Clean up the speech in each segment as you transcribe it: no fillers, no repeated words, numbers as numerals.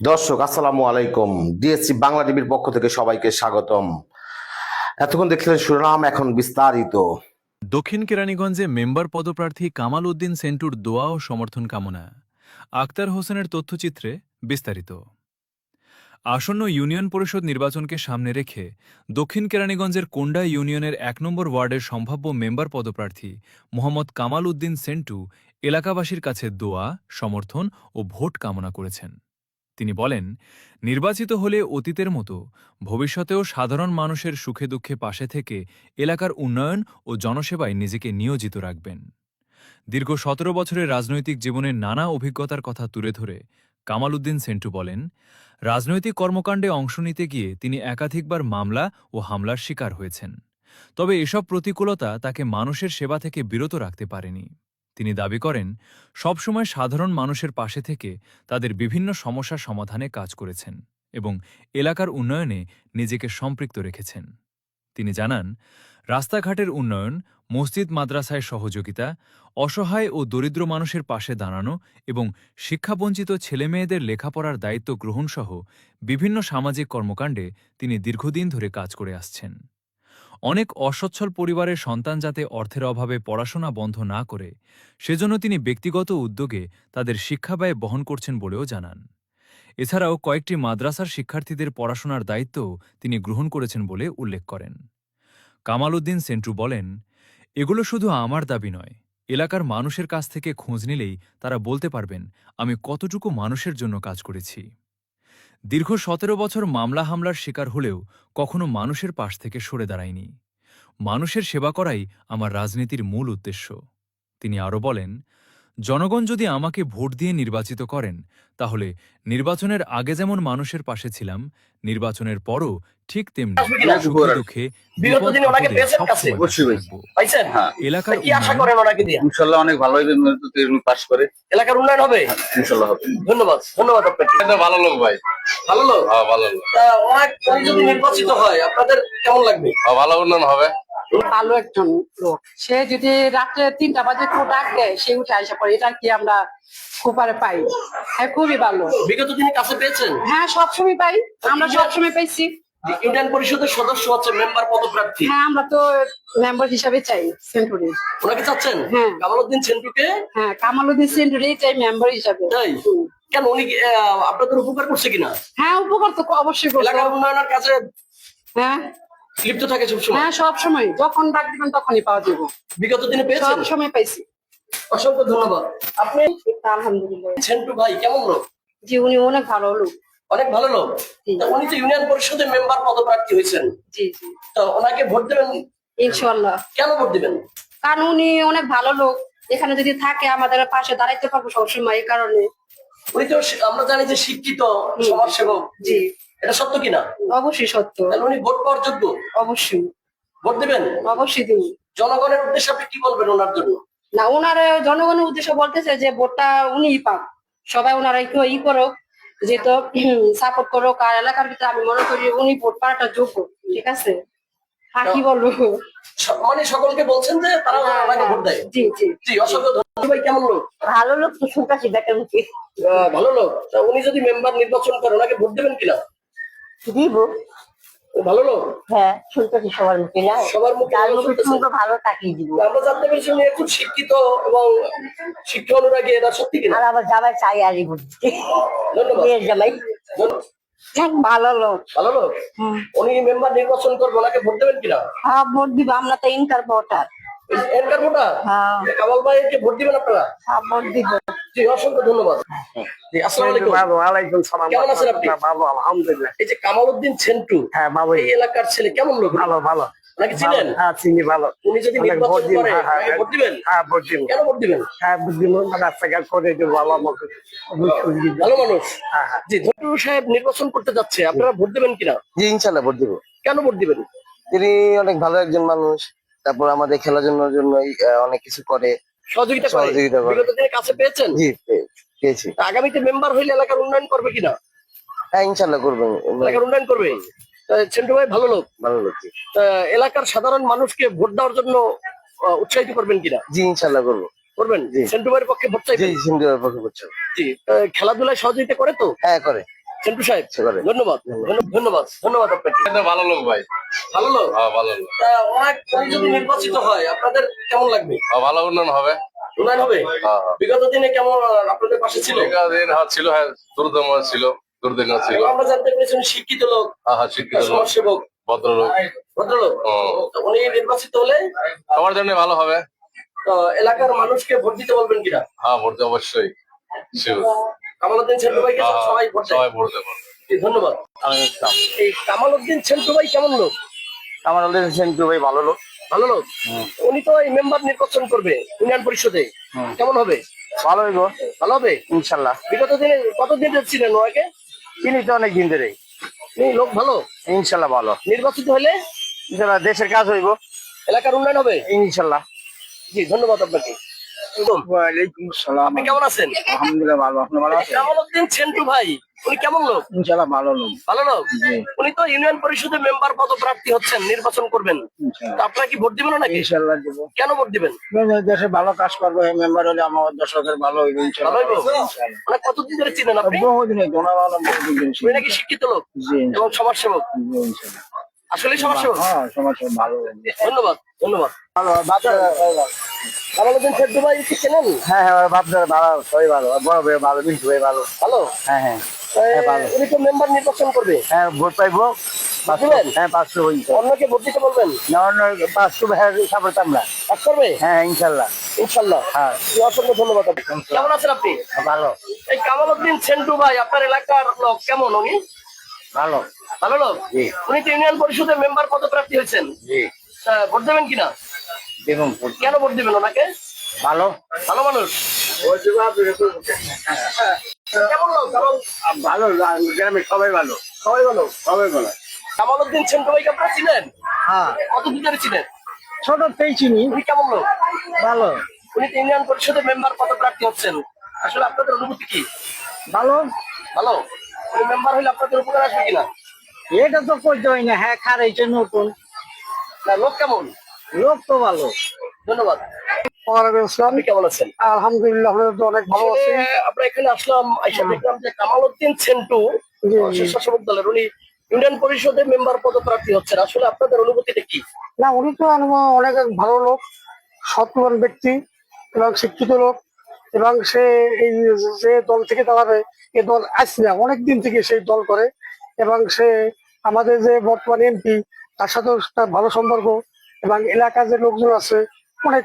দর্শক আসসালামু আলাইকুম। ডিএসসি বাংলা টিভির পক্ষ থেকে সবাইকে স্বাগতম। এতক্ষণ দেখছিলেন শিরোনাম, এখন বিস্তারিত। দক্ষিণ কেরানীগঞ্জে মেম্বার পদপ্রার্থী কামাল উদ্দিন সেন্টুর দোয়া ও সমর্থন কামনা। আক্তার হোসেনের তথ্যচিত্রে বিস্তারিত। আসন্ন ইউনিয়ন পরিষদ নির্বাচনকে সামনে রেখে দক্ষিণ কেরানীগঞ্জের কোন্ডা ইউনিয়নের ১ নম্বর ওয়ার্ডের সম্ভাব্য মেম্বার পদপ্রার্থী মোহাম্মদ কামাল উদ্দিন সেন্টু এলাকাবাসীর কাছে দোয়া, সমর্থন ও ভোট কামনা করেছেন। তিনি বলেন, নির্বাচিত হলে অতীতের মতো ভবিষ্যতেও সাধারণ মানুষের সুখে দুঃখে পাশে থেকে এলাকার উন্নয়ন ও জনসেবায় নিজেকে নিয়োজিত রাখবেন। দীর্ঘ ১৭ বছরের রাজনৈতিক জীবনের নানা অভিজ্ঞতার কথা তুলে ধরে কামাল উদ্দিন সেন্টু বলেন, রাজনৈতিক কর্মকাণ্ডে অংশ নিতে গিয়ে তিনি একাধিকবার মামলা ও হামলার শিকার হয়েছেন। তবে এসব প্রতিকূলতা তাকে মানুষের সেবা থেকে বিরত রাখতে পারেনি। তিনি দাবি করেন, সবসময় সাধারণ মানুষের পাশে থেকে তাদের বিভিন্ন সমস্যা সমাধানে কাজ করেছেন এবং এলাকার উন্নয়নে নিজেকে সম্পৃক্ত রেখেছেন। তিনি জানান, রাস্তাঘাটের উন্নয়ন, মসজিদ মাদ্রাসায় সহযোগিতা, অসহায় ও দরিদ্র মানুষের পাশে দাঁড়ানো এবং শিক্ষাবঞ্চিত ছেলেমেয়েদের লেখাপড়ার দায়িত্ব গ্রহণসহ বিভিন্ন সামাজিক কর্মকাণ্ডে তিনি দীর্ঘদিন ধরে কাজ করে আসছেন। অনেক অসচ্ছল পরিবারের সন্তান যাতে অর্থের অভাবে পড়াশোনা বন্ধ না করে, সেজন্য তিনি ব্যক্তিগত উদ্যোগে তাদের শিক্ষা ব্যয় বহন করছেন বলেও জানান। এছাড়াও কয়েকটি মাদ্রাসার শিক্ষার্থীদের পড়াশোনার দায়িত্বও তিনি গ্রহণ করেছেন বলে উল্লেখ করেন। কামাল উদ্দিন সেন্টু বলেন, এগুলো শুধু আমার দাবি নয়, এলাকার মানুষের কাছ থেকে খোঁজ নিলেই তারা বলতে পারবেন আমি কতটুকু মানুষের জন্য কাজ করেছি। দীর্ঘ ১৭ বছর মামলা হামলার শিকার হলেও কখনো মানুষের পাশ থেকে সরে দাঁড়ায়নি। মানুষের সেবা করাই আমার রাজনীতির মূল উদ্দেশ্য। তিনি আরও বলেন, জনগণ যদি আমাকে ভোট দিয়ে নির্বাচিত করেন, তাহলে নির্বাচনের আগে যেমন মানুষের পাশে ছিলাম, নির্বাচনের পরও ঠিক তেমনি সুখে দুঃখে বিগত দিনে ওনাকে পেয়েছেন কাছে পাইছেন? এলাকার কি আশা করেন ওনাকে দিয়ে? ইনশাল্লাহ অনেক ভালো হবে, পাস করে এলাকার উন্নয়ন হবে ইনশাল্লাহ হবে। ধন্যবাদ, ধন্যবাদ আপনাকে। ভালো লোক ভাই, ভালো লোক। হ্যাঁ ভালো লোক। উনি যদি নির্বাচিত হয় আপনাদের কেমন লাগবে? ভালো উন্নয়ন হবে। ভালো একজন লোক, সে যদি রাত্রে ৩টা বাজে কেউ ডাক দেয় সে উঠে আসা পড়ে, এটা কি আমরা খুপারে পাই। হ্যাঁ, খুবই ভালো। বিগত দিনে কাছে পেয়েছেন? হ্যাঁ, সবসময় পাই, আমরা সবসময় পাইছি। ইউনিয়ন পরিষদের সদস্য হচ্ছে মেম্বার পদপ্রার্থী। হ্যাঁ, আমরা তো মেম্বার হিসাবে চাই সেন্টুরি। ওনাকে চাচ্ছেন? হ্যাঁ। কামাল উদ্দিন সেন্টুকে? হ্যাঁ, কামাল উদ্দিন সেন্টুরি চাই মেম্বার হিসাবে। তাই? কেন, উনি আপনাদের উপকার করছে কিনা? হ্যাঁ, উপকার তো অবশ্যই করছে। এলাকার উন্নয়নের কাজে হ্যাঁ লিপ্ত থাকে সবসময়? হ্যাঁ, সবসময় যখন ডাক দিবেন তখনই পাওয়া যাবে। বিগত দিনে পেয়েছেন? সব সময় পাইছি। অসংখ্য ধন্যবাদ। আপনি? আলহামদুলিল্লাহ। সেন্টু ভাই কেমন লোক? জি, উনি অনেক ভালো লোক। অনেক ভালো লোক। তা উনি তো ইউনিয়ন পরিষদের মেম্বার পদপ্রার্থী হয়েছেন। জি জি, তো ওনাকে ভোট দেবেন? ইনশাআল্লাহ। কেন ভোট দিবেন? কারণ উনি অনেক ভালো লোক, এখানে যদি থাকে আমাদের পাশে দাঁড়াইতে পারবো সবসময়, এই কারণে। উনি তো আমরা জানি যে শিক্ষিত সমাজসেবক। জি, এটা সত্য কিনা? অবশ্যই সত্য। তাহলে উনি ভোট পাওয়ার যোগ্য? অবশ্যই। ভোট দিবেন? অবশ্যই দিন। জনগণের উদ্দেশ্যে আপনি কি বলবেন ওনার জন্য? না, ওনার জনগণের উদ্দেশ্যে বলতেছে যে ভোটটা উনিই পাক, সবাই ওনারা একটু করুক, যেহেতু সাপোর্ট করুক। আর এলাকার ভিতরে আমি মনে করি উনি ভোট পাওয়াটা যোগ্য। ঠিক আছে, আর কি বলবো, মানে সকলকে বলছেন যে তারা ওনাকে ভোট দেয়? জি জি জি, অসংখ্য ধন্যবাদ। ভাই কেমন লোক? ভালো লোক তো, শুনতেছি ব্যাটার মুখে। ভালো লোক। তা উনি যদি মেম্বার নির্বাচন করে ওনাকে ভোট দেবেন কিনা? দিব। ভালো লোক। হ্যাঁ, শুনতেছি সবার মুখে, না সবার মুখে ভালো তাকিয়ে দিব। আমরা জানতে পেরেছি উনি খুব শিক্ষিত এবং শিক্ষা অনুরাগী। এটা সত্যি কিনা? আর আমার জামাই চাই আরই বুঝতে। ধন্যবাদ। জামাই ভালো লোক। ভালো লোক। উনি মেম্বার নির্বাচন করবে, ওনাকে ভোট দেবেন কিনা? হ্যাঁ, ভোট দিব। আমরা তো ইন্টার ভোটার। এনকার ভোটার? হ্যাঁ। কামাল ভাইকে ভোট দিবেন আপনারা? হ্যাঁ, ভোট দিব। জি, অসংখ্য ধন্যবাদ। জি, আসসালামু আলাইকুম। ওয়ালাইকুম সালাম। কেমন আছেন আপনি? ভালো আলহামদুলিল্লাহ। এই যে কামাল উদ্দিন সেন্টু, হ্যাঁ বাবু, এই এলাকার ছেলে, কেমন লোক? ভালো ভালো। নাকি চিনেন? হ্যাঁ চিনি, ভালো। উনি যদি নির্বাচন করে ওনাকে ভোট দিবেন? হ্যাঁ ভোট দিব। কেন ভোট দিবেন? হ্যাঁ ভোট দিব, রাস্তাঘাট করে দিব, ভালো মতো। ভালো মানুষ। হ্যাঁ হ্যাঁ। জি, ধন্যবাদ। সাহেব নির্বাচন করতে যাচ্ছে, আপনারা ভোট দেবেন কিনা? জি ইনশাল্লাহ ভোট দিব। কেন ভোট দিবেন? তিনি অনেক ভালো একজন মানুষ, তারপর আমাদের খেলার জন্য অনেক কিছু করে, সহযোগিতা করে। সহযোগিতা করে। বিগত দিনে কাছে পেয়েছেন? জি পেয়েছি। আগামীতে মেম্বার হইলে এলাকার উন্নয়ন করবে কিনা? হ্যাঁ ইনশাল্লাহ করবেন। এলাকার উন্নয়ন করবে। সেন্টু ভাই ভালো লোক। ভালো লোক। জি এলাকার সাধারণ মানুষকে ভোট দেওয়ার জন্য উৎসাহিত করবেন কিনা? জি ইনশাল্লাহ করবো। করবেন? জি। সেন্টু ভাইয়ের পক্ষে ভোট জি চাইবেন? সিন্ধুর পক্ষে করছে। জি। খেলাধুলায় সহযোগিতা করে তো? হ্যাঁ করে। সেন্টু সাহেব সেবারে। ধন্যবাদ ধন্যবাদ ধন্যবাদ আপনাকে। ভালো লোক ভাই। ভালো লোক। হ্যাঁ ভালো লোক। উনি যদি নির্বাচিত হয় আপনাদের কেমন লাগবে? ভালো উন্নয়ন হবে। উন্নয়ন হবে? হ্যাঁ। বিগত দিনে কেমন আপনাদের পাশে ছিল? দিন ছিল, হ্যাঁ দুর্দম ছিল, দুর্দিন ছিল। আমরা জানতে পেরেছি উনি শিক্ষিত লোক, হ্যাঁ শিক্ষিত লোক, সমাজসেবক, ভদ্রলোক। ভদ্রলোক। তো উনি নির্বাচিত হলে সবার জন্য ভালো হবে। তো এলাকার মানুষকে ভোট দিতে বলবেন কিনা? হ্যাঁ ভোট দেব অবশ্যই। Sure. কামালউদ্দিন সেন্টু ভাইকে হ্যাঁ, সবাই ভোট দেয়। সবাই ভোট দেব। জি, ধন্যবাদ। এই কামালউদ্দিন সেন্টু ভাই কেমন লোক? আমার সেন্টু ভাই ভালো লোক। ভালো লোক। উনি তো এই মেম্বার নির্বাচন করবে ইউনিয়ন পরিষদে, কেমন হবে? ভালো হইব ভালো হবে ইনশাল্লাহ। বিগত দিনে কতদিন ছিলেন ওনাকে? তিনি তো অনেক দিন ধরে। উনি লোক ভালো। ইনশাল্লাহ ভালো। নির্বাচিত হলে ইনশাল্লাহ দেশের কাজ হইব এলাকার উন্নয়ন হবে ইনশাল্লাহ। জি, ধন্যবাদ আপনাকে। ওয়ালাইকুম আসসালাম। আপনি কেমন আছেন? আলহামদুলিল্লাহ ভালো। আপনি ভালো আছেন? কামালউদ্দিন সেন্টু ভাই উনি কেমন লোক? ইনশাল্লাহ ভালো লোক। ভালো লোক। উনি তো ইউনিয়ন পরিষদের মেম্বার পদপ্রার্থী হচ্ছেন, নির্বাচন করবেন। তো আপনারা কি ভোট দিবেন নাকি? ইনশাল্লাহ দেবো। কেন ভোট দিবেন? দেশে ভালো কাজ করবো, মেম্বার হলে আমার দর্শকের ভালো হইবে ভালো ইনশাল্লাহ। হইব? মানে কতদিন ধরে চিনেন আপনি? বহুদিনে দোনা ভালো বহুদিন উনি নাকি শিক্ষিত লোক জি এবং সমাজসেবক। ইনশাল্লাহ। আসলে সমাজসেবক। হ্যাঁ সমাজ ভালো। ধন্যবাদ ধন্যবাদ। ভালো বাচ্চারা কামালউদ্দিন সেন্টু ভাই কি চেনেন? হ্যাঁ হ্যাঁ বাচ্চারা ভালো, সবাই ভালো, বড় ভাই ভালো, বিশু ভাই ভালো। ভালো। হ্যাঁ হ্যাঁ ভালো। উনি তো মেম্বার নির্বাচন করবে, হ্যাঁ ভোট পাইবো। দিবেন? হ্যাঁ 500 হইছে। অন্যকে ভোট দিতে বলবেন? না অন্য 500 ভাই সাপোর্ট আমরা। কাজ করবে হ্যাঁ ইনশাল্লাহ। ইনশাল্লাহ। হ্যাঁ অসংখ্য ধন্যবাদ আপনাকে। কেমন আছেন আপনি? ভালো এই কামালউদ্দিন সেন্টু ভাই আপনার এলাকার লোক কেমন? উনি ভালো। ভালো লোক। জি উনি তো ইউনিয়ন পরিষদের মেম্বার পদপ্রার্থী হয়েছেন, জি ভোট দেবেন কিনা? দেখুন কেন ভোট দিবেন ওনাকে? ভালো ভালো মানুষ। কেমন লোক? ভালো গ্রামে সবাই ভালো, সবাই ভালো। সবাই ভালো। কামালউদ্দিন সেন্টু ভাইকে আপনারা চিনেন? হ্যাঁ কতদিন ধরে চিনেন? ছোটতেই চিনি। উনি কেমন লোক? ভালো উনি তো ইউনিয়ন পরিষদের মেম্বার পদপ্রার্থী হচ্ছেন, আসলে আপনাদের অনুভূতি কি? ভালো। ভালো। উনি মেম্বার হলে আপনাদের উপকার আসবে কিনা? এটা তো করতে হয় না। হ্যাঁ খারাইছে নতুন না, লোক কেমন? লোক তো ভালো। ধন্যবাদ। ওয়ালাইকুম আসসালাম। আপনি কেমন আছেন? আলহামদুলিল্লাহ আমরা তো অনেক ভালো আছি। আসলে আমরা এখানে আসলাম, আইসা দেখলাম যে কামালউদ্দিন সেন্টু জি, জি। স্বেচ্ছাসেবক দলের উনি ইউনিয়ন পরিষদে মেম্বার পদপ্রার্থী হচ্ছেন, আসলে আপনাদের অনুভূতিটা কি? না উনি তো অনেক ভালো লোক, সৎমান ব্যক্তি এবং শিক্ষিত লোক, এবং সে এই যে দল থেকে দাঁড়াবে এ দল আসছে না, অনেকদিন থেকে সেই দল করে, এবং সে আমাদের যে বর্তমান এমপি তার সাথেও তার ভালো সম্পর্ক, এবং এলাকার যে লোকজন আছে অনেক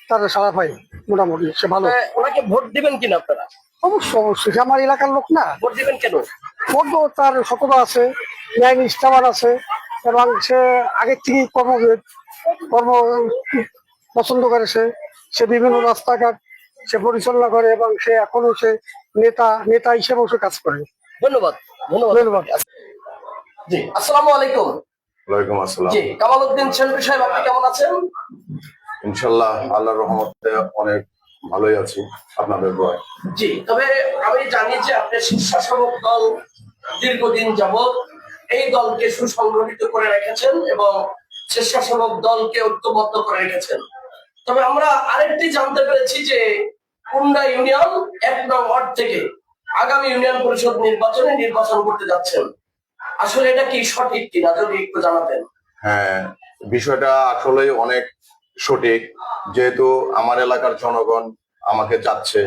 তার সাড়া পায়। মোটামুটি সে ভালো। ওনাকে ভোট দিবেন কিনা আপনারা? অবশ্যই অবশ্যই সে আমার এলাকার লোক না। ভোট দিবেন কেন? বড্ড তার সততা আছে, ন্যায় নিষ্ঠাবান আছে, এবং সে আগের থেকেই কর্ম পছন্দ করে। সে বিভিন্ন রাস্তাঘাট সে পরিচালনা করে, এবং সে এখনো সে নেতা হিসেবেও সে কাজ করে। ধন্যবাদ ধন্যবাদ। ধন্যবাদ। জি, আসসালামু আলাইকুম। ওয়ালাইকুম আসসালাম। জি, কামালউদ্দিন সেন্টু সাহেব আপনি কেমন আছেন? ইনশাল্লাহ আল্লাহর রহমতে অনেক ভালোই আছি, আপনাদের দোয়ায়। জি, তবে আমি জানি যে আপনি স্বেচ্ছাসেবক দল দীর্ঘদিন যাবৎ এই দলকে সুসংগঠিত করে রেখেছেন এবং স্বেচ্ছাসেবক দলকে ঐক্যবদ্ধ করে রেখেছেন। তবে আমরা আরেকটি জানতে পেরেছি যে কুন্ডা ইউনিয়ন 1 নং ওয়ার্ড থেকে আগামী ইউনিয়ন পরিষদ নির্বাচনে নির্বাচন করতে যাচ্ছেন, আসলে এটা কি সঠিক কিনা যদি একটু জানাতেন? হ্যাঁ, বিষয়টা আসলেই অনেক সঠিক। যেহেতু আমার এলাকার জনগণ আমাকে চাচ্ছে,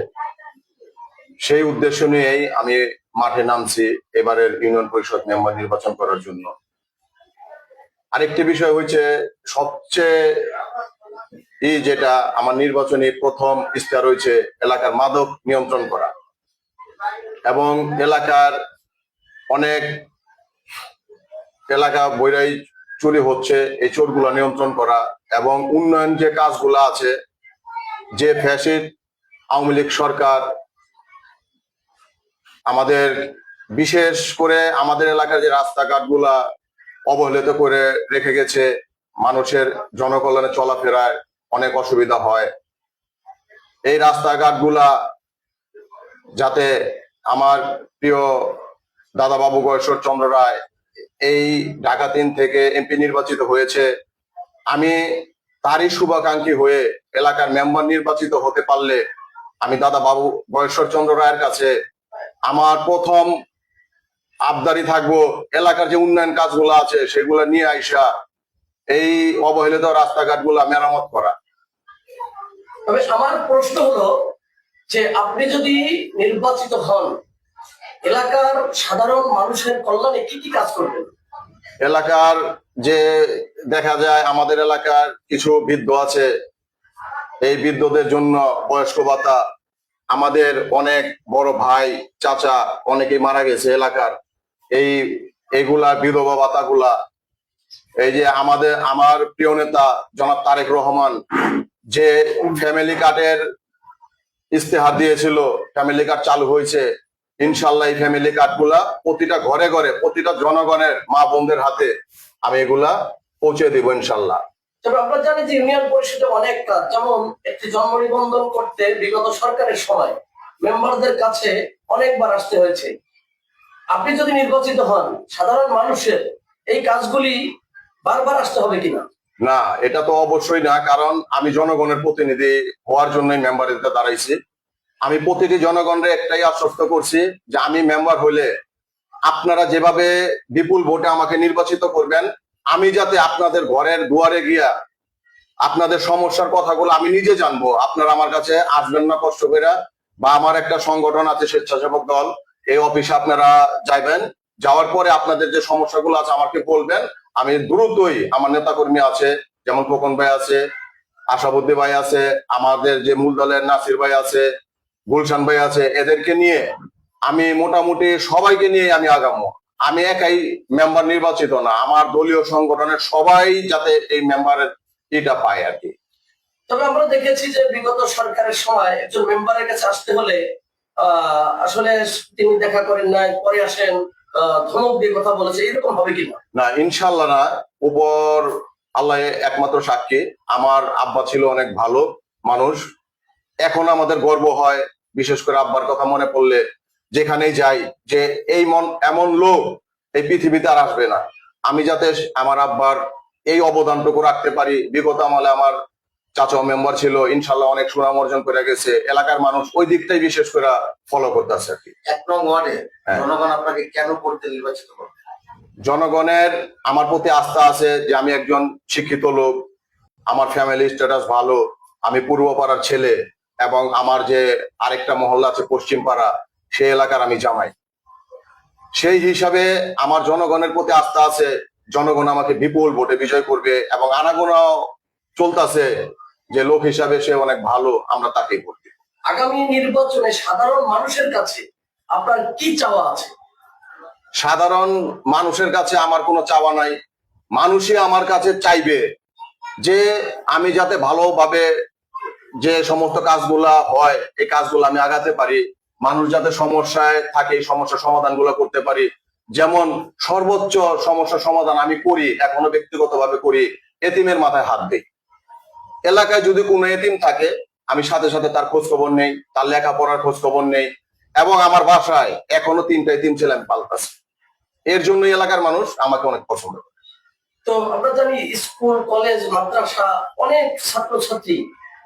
সেই উদ্দেশ্য নিয়েই আমি মাঠে নামছি এবারের ইউনিয়ন পরিষদ মেম্বার নির্বাচন করার জন্য। আরেকটি বিষয় হচ্ছে সবচেয়ে যেটা আমার নির্বাচনী প্রথম ইস্তাহার রয়েছে এলাকার মাদক নিয়ন্ত্রণ করা, এবং এলাকার অনেক এলাকা বৈরাই চুরি হচ্ছে, এই চোরগুলা নিয়ন্ত্রণ করা, এবং উন্নয়ন যে কাজগুলা আছে, যে ফ্যাসিস্ট আওয়ামী লীগ সরকার আমাদের বিশেষ করে আমাদের এলাকার যে রাস্তাঘাটগুলা অবহেলিত করে রেখে গেছে, মানুষের জনকল্যাণে চলাফেরায় অনেক অসুবিধা হয়। এই রাস্তাঘাটগুলা যাতে আমার প্রিয় দাদা বাবু গয়েশ্বর চন্দ্র রায় এই ঢাকা 3 থেকে এমপি নির্বাচিত হয়েছে, আমি তারই শুভাকাঙ্ক্ষী হয়ে এলাকার মেম্বার নির্বাচিত হতে পারলে আমি দাদা বাবু গয়েশ্বর চন্দ্র রায়ের কাছে আমার প্রথম আবদারি থাকবো এলাকার যে উন্নয়ন কাজগুলো আছে সেগুলো নিয়ে আইসা এই অবহেলিত রাস্তাঘাট গুলা মেরামত করা। তবে আমার প্রশ্ন হলো যে আপনি যদি নির্বাচিত হন, এলাকার সাধারণ মানুষের কল্যাণে কি কি কাজ করবেন? এলাকার যে দেখা যায় আমাদের এলাকার কিছু বৃদ্ধ আছে, এই বৃদ্ধদের জন্য বয়স্ক ভাতা, আমাদের অনেক বড় ভাই চাচা অনেকেই মারা গেছে এলাকার, এইগুলা বিধবা ভাতাগুলা, এই যে আমার প্রিয় নেতা জনাব তারেক রহমান যে ফ্যামিলি কার্ডের ইস্তেহার দিয়েছিল, ফ্যামিলি কার্ড চালু হয়েছে, ইনশাল্লাহ এই ফ্যামিলি কার্ড গুলা প্রতিটা ঘরে ঘরে প্রতিটা জনগণের মা বোনদের হাতে আমি এগুলা পৌঁছে দিব ইনশাল্লাহ। তবে আমরা জানি যে ইউনিয়ন পরিষদে অনেক কাজ, যেমন একটি জন্ম নিবন্ধন করতে বিগত সরকারের সময় মেম্বারদের কাছে অনেকবার আসতে হয়েছে। আপনি যদি নির্বাচিত হন, সাধারণ মানুষের এই কাজগুলি বারবার আসতে হবে কিনা? না, এটা তো অবশ্যই না, কারণ আমি জনগণের প্রতিনিধি হওয়ার জন্যই মেম্বারিতে দাঁড়াইছি। আমি প্রতিটি জনগণের একটাই আশ্বস্ত করছি যে আমি মেম্বার হইলে আপনারা যেভাবে বিপুল ভোটে আমাকে নির্বাচিত করবেন, আমি যাতে আপনাদের ঘরের দুয়ারে গিয়া আপনাদের সমস্যার কথাগুলো আমি নিজে জানবো। আপনারা আমার কাছে আসবেন না কষ্ট করে, বা আমার একটা সংগঠন আছে স্বেচ্ছাসেবক দল, এই অফিসে আপনারা যাইবেন, যাওয়ার পরে আপনাদের যে সমস্যাগুলো আছে আমাকে বলবেন। আমি দ্রুতই, আমার নেতাকর্মী আছে যেমন খোকন ভাই আছে, আশাবুদ্দি ভাই আছে, আমাদের যে মূল দলের নাসির ভাই আছে, গুলশান ভাই আছে, এদেরকে নিয়ে আমি মোটামুটি সবাইকে নিয়ে আমি আগামো। আমি একাই মেম্বার নির্বাচিত না, আমার দলীয় সংগঠনের সবাই যাতে এই মেম্বারের এটা পায় আর কি। তবে আমরা দেখেছি যে বিগত সরকারের সময় একজন মেম্বারের কাছে আসতে হলে আসলে তিনি দেখা করেন নাই, পরে আসেন, ধমক দিয়ে কথা বলেছে, এরকম হবে কিনা? না, ইনশাল্লাহ না, উপর আল্লাহ একমাত্র সাক্ষী। আমার আব্বা ছিল অনেক ভালো মানুষ, এখন আমাদের গর্ব হয় বিশেষ করে আব্বার কথা মনে পড়লে, যেখানেই যাই যে এমন লোক এই পৃথিবীতে আর আসবে না। আমি যাতে আমার আব্বার এই অবদানটুকু রাখতে পারি। বিগত আমলে আমার চাচা মেম্বার ছিল, ইনশাল্লাহ অনেক সুনাম অর্জন করে গেছে, এলাকার মানুষ ওই দিকটাই বিশেষ করে ফলো করতেছে আর কি। 1 নং ওয়ার্ডে হ্যাঁ। জনগণ আপনাকে কেন করতে নির্বাচিত করবে? জনগণের আমার প্রতি আস্থা আছে যে আমি একজন শিক্ষিত লোক, আমার ফ্যামিলি স্ট্যাটাস ভালো, আমি পূর্বপাড়ার ছেলে, এবং আমার যে আরেকটা মহল্লা আছে পশ্চিম পাড়া, সেই এলাকার আমি জামাই। সেই হিসাবে আমার জনগণের প্রতি আস্থা আছে, জনগণ আমাকে বিপুল ভোটে বিজয় করবে, এবং আনাগোনা চলতেছে যে লোক হিসাবে সে অনেক ভালো, আমরা তাকেই ভোট দিব। আগামী নির্বাচনে সাধারণ মানুষের কাছে আপনার কি চাওয়া আছে? সাধারণ মানুষের কাছে আমার কোনো চাওয়া নাই, মানুষই আমার কাছে চাইবে যে আমি যাতে ভালোভাবে যে সমস্ত কাজগুলা হয় এই কাজগুলো আমি আগাতে পারি, মানুষ যাতে সমস্যায় থাকে এই সমস্যার সমাধানগুলো করতে পারি। যেমন সর্বোচ্চ সমস্যার সমাধান আমি করি, এখনো ব্যক্তিগতভাবে করি, এতিমের মাথায় হাত দিই। এলাকায় যদি কোনো এতিম থাকে আমি সাথে সাথে তার খোঁজ খবর নেই, তার লেখাপড়ার খোঁজ খবর নেই, এবং আমার বাসায় এখনো 3টা এতিম ছেলে আমি পাল্টাছি। এর জন্য এলাকার মানুষ আমাকে অনেক পছন্দ করে। তো আমরা জানি স্কুল, কলেজ, মাদ্রাসা, অনেক ছাত্রছাত্রী,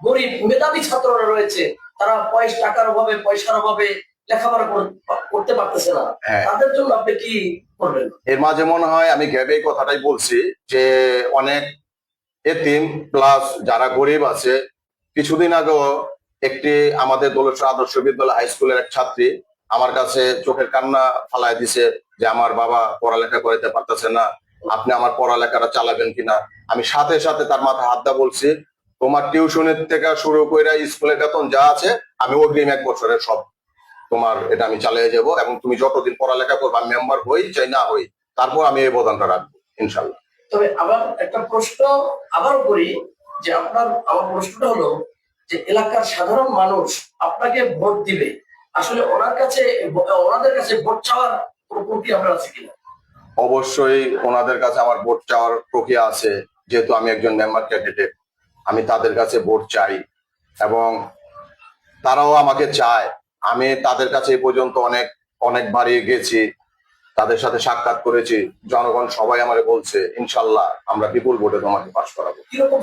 গরিব মেধাবী ছাত্ররা রয়েছে, তারা টাকার অভাবে, পয়সার অভাবে লেখাপড়া করতে পারতেছে না। হ্যাঁ। তাদের জন্য আপনি কি করবেন? এর মাঝে মনে হয় আমি ঘেবে কথাটাই বলছি যে অনেক এতিম প্লাস যারা গরিব আছে, কিছুদিন আগেও একটি আমাদের দোলেশ্বর আদর্শ বিদ্যালয় হাই স্কুলের এক ছাত্রী আমার কাছে চোখের কান্না ফালায় দিছে যে আমার বাবা পড়ালেখা করাতে পারতেছে না, আপনি আমার পড়ালেখাটা চালাবেন কিনা। আমি সাথে সাথে তার মাথায় হাত দা বলছি, তোমার টিউশনের থেকে শুরু করে স্কুলের বেতন যা আছে আমি অগ্রিম 1 বছরের সব তোমার এটা আমি চালিয়ে যাব, এবং তুমি যতদিন পড়ালেখা করবে, আমি মেম্বার হই চাই না হই, তারপর আমি এই অবদানটা রাখবো ইনশাল্লাহ। তবে আবার একটা প্রশ্ন আবারও করি যে আমার প্রশ্নটা হলো যে এলাকার সাধারণ মানুষ আপনাকে ভোট দিবে, আসলে ওনাদের কাছে ভোট চাওয়ার কোনো প্রক্রিয়া আপনার আছে কিনা? অবশ্যই ওনাদের কাছে আমার ভোট চাওয়ার প্রক্রিয়া আছে, যেহেতু আমি একজন মেম্বার ক্যান্ডিডেট, আমি তাদের কাছে ভোট চাই এবং তারাও আমাকে চায়। আমি তাদের কাছে এই পর্যন্ত অনেকবারই গেছি, তাদের সাথে সাক্ষাৎ করেছি, জনগণ সবাই আমাকে বলছে ইনশাল্লাহ আমরা বিপুল ভোটে তোমাকে পাস করাবো। কিরকম